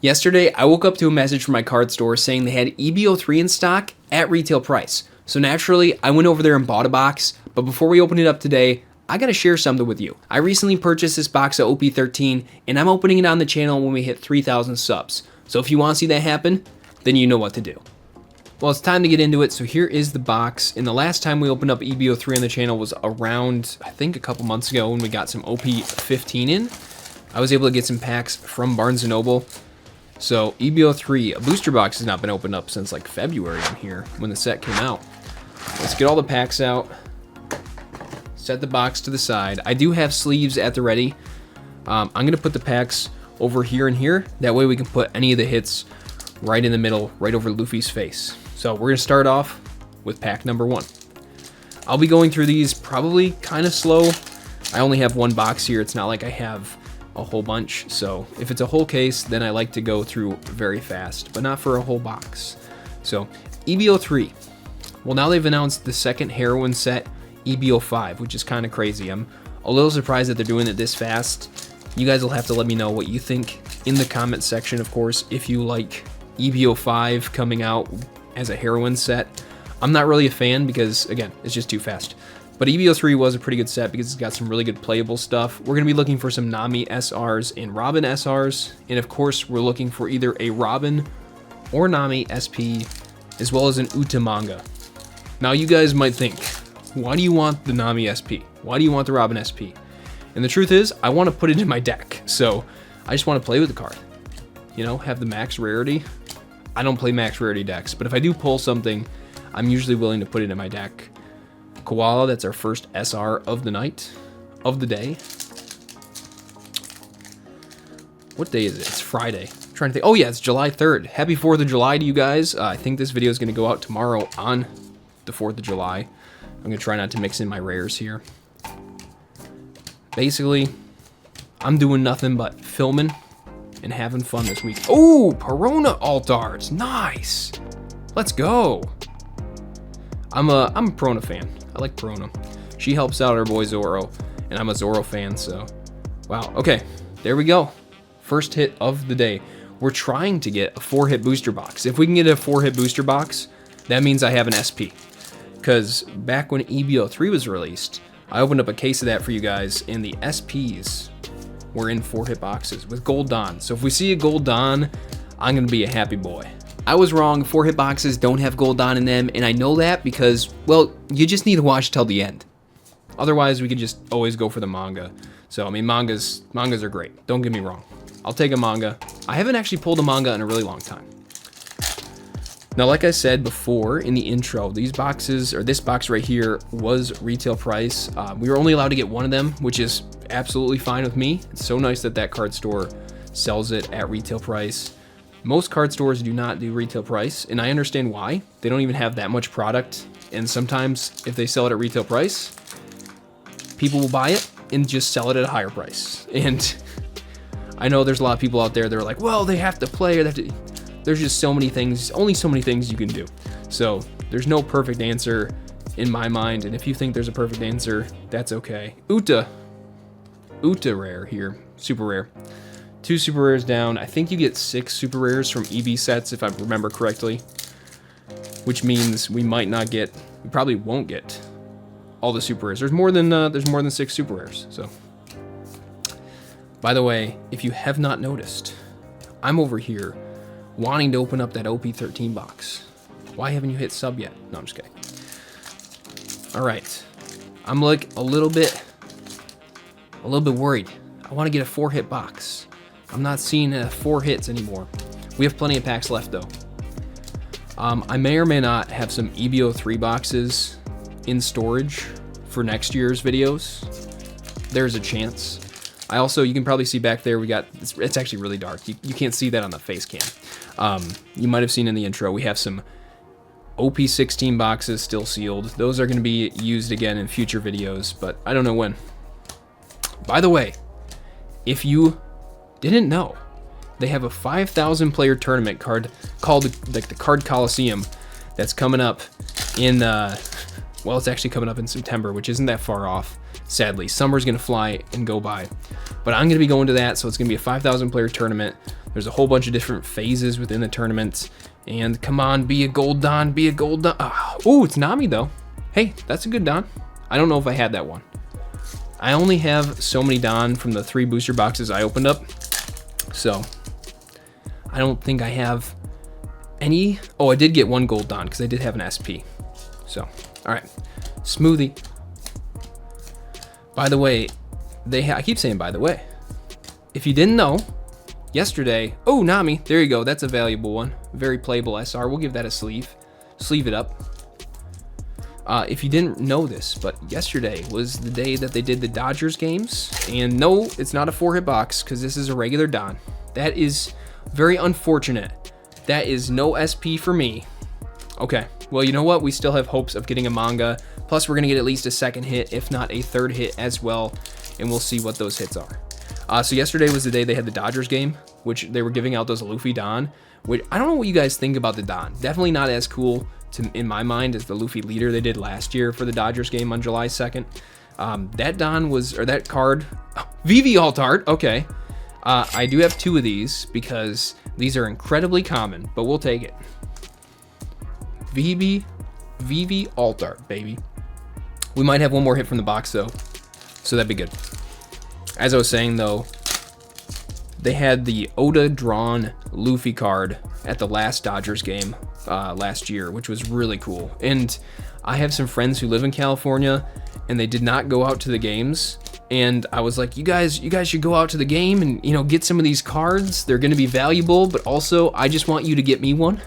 Yesterday, I woke up to a message from my card store saying they had EB-03 in stock at retail price. So naturally, I went over there and bought a box, but before we open it up today, I gotta share something with you. I recently purchased this box of OP13, and I'm opening it on the channel when we hit 3,000 subs. So if you want to see that happen, then you know what to do. Well, it's time to get into it, so here is the box. And the last time we opened up EB-03 on the channel was around, I think a couple months ago when we got some OP15 in. I was able to get some packs from Barnes & Noble. So EB-03, a booster box has not been opened up since like February in here when the set came out. Let's get all the packs out. Set the box to the side. I do have sleeves at the ready. I'm gonna put the packs over here and here. That way we can put any of the hits right in the middle, right over Luffy's face. So we're gonna start off with pack number 1. I'll be going through these probably kind of slow. I only have one box here. It's not like I have a whole bunch. So if it's a whole case, then I like to go through very fast, but not for a whole box. So EB-03. Well, now they've announced the second Heroine set, EB-05, which is kind of crazy. I'm a little surprised that they're doing it this fast. You guys will have to let me know what you think in the comment section, of course, if you like EB-05 coming out as a Heroine set. I'm not really a fan because, again, it's just too fast. But EB-03 was a pretty good set because it's got some really good playable stuff. We're going to be looking for some Nami SRs and Robin SRs. And of course, we're looking for either a Robin or Nami SP, as well as an Uta manga. Now you guys might think, why do you want the Nami SP? Why do you want the Robin SP? And the truth is, I want to put it in my deck. So I just want to play with the card. You know, have the max rarity. I don't play max rarity decks, but if I do pull something, I'm usually willing to put it in my deck. Koala, that's our first SR of the night, of the day. What day is it? It's Friday. I'm trying to think. Oh yeah, it's July 3rd. Happy 4th of July to you guys. I think this video is going to go out tomorrow on the 4th of July. I'm going to try not to mix in my rares here. Basically, I'm doing nothing but filming and having fun this week. Oh, Perona Alt-Arts. Nice. Let's go. I'm a Perona fan. I like Perona. She helps out our boy Zoro, and I'm a Zoro fan, so wow. Okay, there we go. First hit of the day. We're trying to get a 4-hit booster box. If we can get a 4-hit booster box, that means I have an SP. Because back when EB-03 was released, I opened up a case of that for you guys, and the SPs were in 4-hit boxes with Gold Dawn. So if we see a Gold Dawn, I'm gonna be a happy boy. I was wrong, 4-hit boxes don't have Gold Dawn in them, and I know that because, well, you just need to watch till the end. Otherwise, we could just always go for the manga. So, I mean, mangas are great. Don't get me wrong. I'll take a manga. I haven't actually pulled a manga in a really long time. Now, like I said before in the intro, these boxes, or this box right here, was retail price. We were only allowed to get one of them, which is absolutely fine with me. It's so nice that that card store sells it at retail price. Most card stores do not do retail price, and I understand why. They don't even have that much product, and sometimes if they sell it at retail price, people will buy it and just sell it at a higher price. And I know there's a lot of people out there that are like, well, they have to play, or they have to... There's just so many things, only so many things you can do. So there's no perfect answer in my mind, and if you think there's a perfect answer, that's okay. Uta rare here, super rare. 2 super rares down. I think you get 6 super rares from EB sets, if I remember correctly. Which means we might not get, we probably won't get all the super rares. There's more than 6 super rares. So, by the way, if you have not noticed, I'm over here wanting to open up that OP13 box. Why haven't you hit sub yet? No, I'm just kidding. All right, I'm like a little bit worried. I want to get a 4-hit box. I'm not seeing 4 hits anymore. We have plenty of packs left though. I may or may not have some EB-03 boxes in storage for next year's videos. There's a chance. I also, you can probably see back there, we got, it's actually really dark. You can't see that on the face cam. You might have seen in the intro, we have some OP16 boxes still sealed. Those are going to be used again in future videos, but I don't know when. By the way, if you didn't know, they have a 5,000 player tournament card called like the Card Coliseum that's coming up in well, it's actually coming up in September, which isn't that far off. sadly. Summer's gonna fly and go by. But I'm gonna be going to that, so it's gonna be a 5,000 player tournament. There's a whole bunch of different phases within the tournament. And come on, be a gold Don, be a gold Don. Oh, it's Nami though. Hey, that's a good Don. I don't know if I had that one. I only have so many Don from the 3 booster boxes I opened up. So, I don't think I have any. Oh, I did get 1 gold Don because I did have an SP. So, all right. Smoothie. By the way, I keep saying by the way. If you didn't know, yesterday, oh, Nami, there you go. That's a valuable one. Very playable SR. We'll give that a sleeve. Sleeve it up. If you didn't know this, but yesterday was the day that they did the Dodgers games. And no, it's not a 4-hit box because this is a regular Don. That is very unfortunate. That is no SP for me. Okay, well, you know what? We still have hopes of getting a manga. Plus, we're going to get at least a 2nd hit, if not a 3rd hit as well. And we'll see what those hits are. So yesterday was the day they had the Dodgers game, which they were giving out those Luffy Don. Which I don't know what you guys think about the Don. Definitely not as cool in my mind as the Luffy leader they did last year for the Dodgers game on July 2nd. That Don was, or that card, VV Alt Art, okay. I do have 2 of these because these are incredibly common, but we'll take it. VV Alt Art, baby. We might have one more hit from the box though, so that'd be good. As I was saying though, they had the Oda drawn Luffy card at the last Dodgers game last year, which was really cool. And I have some friends who live in California and they did not go out to the games. And I was like, you guys should go out to the game and, you know, get some of these cards. They're going to be valuable, but also I just want you to get me one.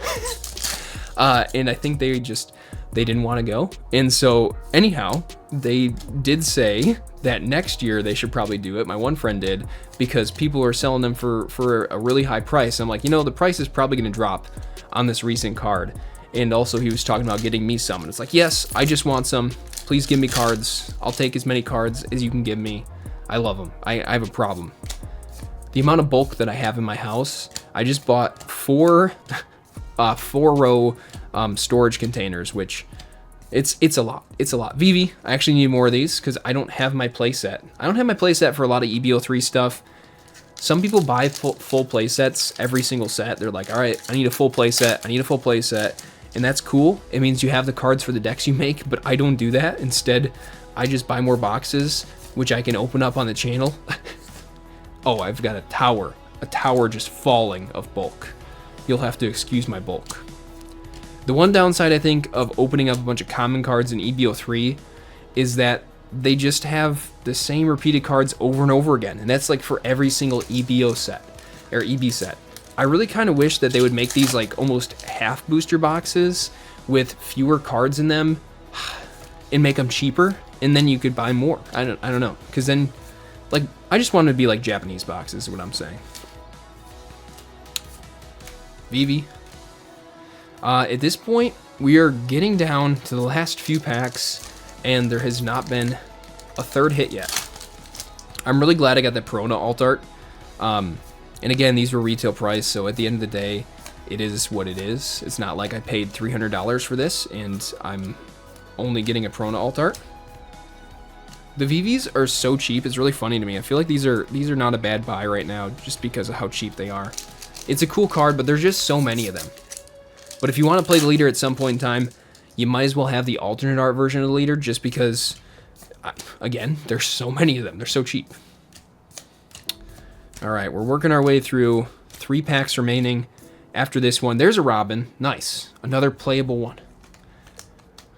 And I think they didn't want to go. And so anyhow, they did say that next year they should probably do it. My one friend did, because people are selling them for a really high price. I'm like, you know, the price is probably going to drop on this recent card. And also he was talking about getting me some. And it's like, yes, I just want some. Please give me cards. I'll take as many cards as you can give me. I love them. I have a problem. The amount of bulk that I have in my house, I just bought 4 row storage containers, which it's a lot. It's a lot. Vivi, I actually need more of these because I don't have my playset. I don't have my playset for a lot of EB-03 stuff. Some people buy full playsets, every single set. They're like, all right, I need a full playset. I need a full playset. And that's cool. It means you have the cards for the decks you make, but I don't do that. Instead, I just buy more boxes, which I can open up on the channel. Oh, I've got a tower just falling of bulk. You'll have to excuse my bulk. The one downside, I think, of opening up a bunch of common cards in EB-03 is that they just have the same repeated cards over and over again. And that's like for every single EB set, or EB set. I really kind of wish that they would make these like almost half booster boxes with fewer cards in them and make them cheaper, and then you could buy more. I don't know, because then, like, I just want them to be like Japanese boxes, is what I'm saying. Vivi. At this point, we are getting down to the last few packs, and there has not been a 3rd hit yet. I'm really glad I got that Perona alt art. And again, these were retail price, so at the end of the day, it is what it is. It's not like I paid $300 for this, and I'm only getting a Perona alt art. The VVs are so cheap, it's really funny to me. I feel like these are not a bad buy right now, just because of how cheap they are. It's a cool card, but there's just so many of them. But if you want to play the leader at some point in time, you might as well have the alternate art version of the leader, just because, again, there's so many of them. They're so cheap. All right, we're working our way through 3 packs remaining. After this one, there's a Robin. Nice. Another playable one.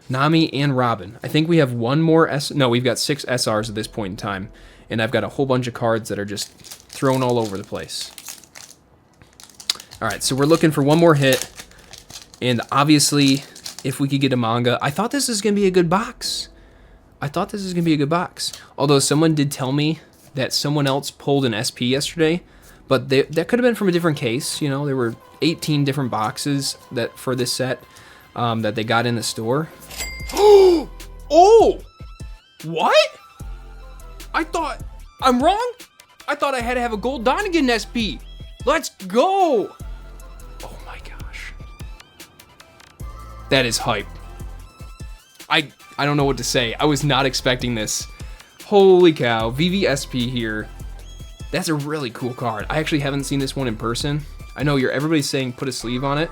Nami and Robin. I think we have one more No, we've got 6 SRs at this point in time. And I've got a whole bunch of cards that are just thrown all over the place. All right, so we're looking for one more hit. And obviously, if we could get a manga, I thought this is going to be a good box. Although someone did tell me that someone else pulled an SP yesterday, but that could have been from a different case. You know, there were 18 different boxes that for this set that they got in the store. Oh! What? I thought I'm wrong? I thought I had to have a gold Donegan SP. Let's go! Oh my gosh. That is hype. I don't know what to say. I was not expecting this. Holy cow, VVSP here. That's a really cool card. I actually haven't seen this one in person. I know everybody's saying put a sleeve on it.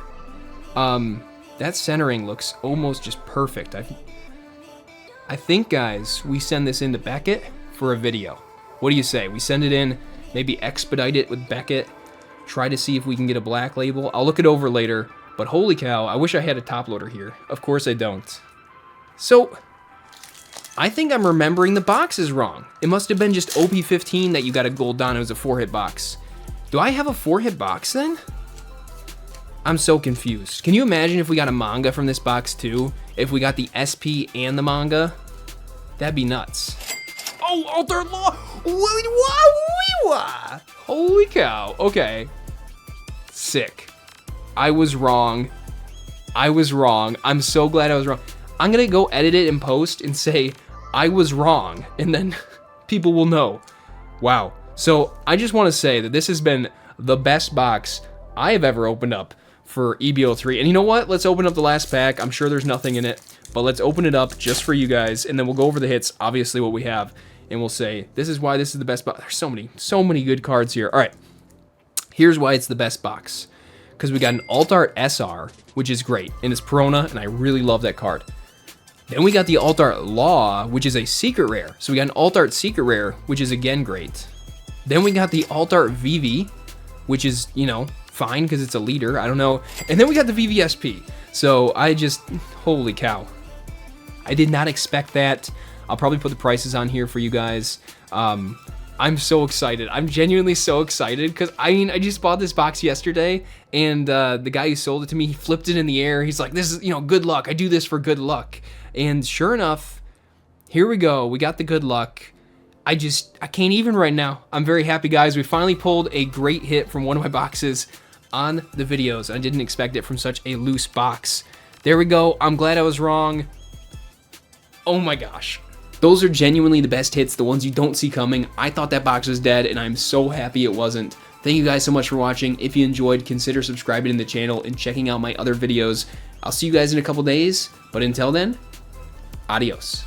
That centering looks almost just perfect. I think, guys, we send this into Beckett for a video. What do you say? We send it in, maybe expedite it with Beckett, try to see if we can get a black label. I'll look it over later, but holy cow, I wish I had a top loader here. Of course I don't. So, I think I'm remembering the boxes wrong. It must have been just OP15 that you got a gold on. It was a 4-hit box. Do I have a 4-hit box then? I'm so confused. Can you imagine if we got a manga from this box too? If we got the SP and the manga? That'd be nuts. Oh, Alter Law! Holy cow. Okay. Sick. I was wrong. I'm so glad I was wrong. I'm gonna go edit it in post and say, I was wrong. And then people will know. Wow. So I just want to say that this has been the best box I have ever opened up for EB-03. And you know what? Let's open up the last pack. I'm sure there's nothing in it, but let's open it up just for you guys, and then we'll go over the hits, obviously what we have, and we'll say, this is why this is the best box. There's so many good cards here. All right, here's why it's the best box. Because we got an Alt Art SR, which is great, and it's Perona, and I really love that card. Then we got the Alt Art Law, which is a secret rare. So we got an Alt Art secret rare, which is again great. Then we got the Alt Art VV, which is, you know, fine because it's a leader. I don't know. And then we got the VVSP. So I just, holy cow. I did not expect that. I'll probably put the prices on here for you guys. I'm so excited. I'm genuinely so excited because, I mean, I just bought this box yesterday, and the guy who sold it to me, he flipped it in the air. He's like, this is, you know, good luck. I do this for good luck. And sure enough, here we go. We got the good luck. I can't even right now. I'm very happy, guys. We finally pulled a great hit from one of my boxes on the videos. I didn't expect it from such a loose box. There we go. I'm glad I was wrong. Oh my gosh. Those are genuinely the best hits, the ones you don't see coming. I thought that box was dead, and I'm so happy it wasn't. Thank you guys so much for watching. If you enjoyed, consider subscribing to the channel and checking out my other videos. I'll see you guys in a couple days, but until then, adios.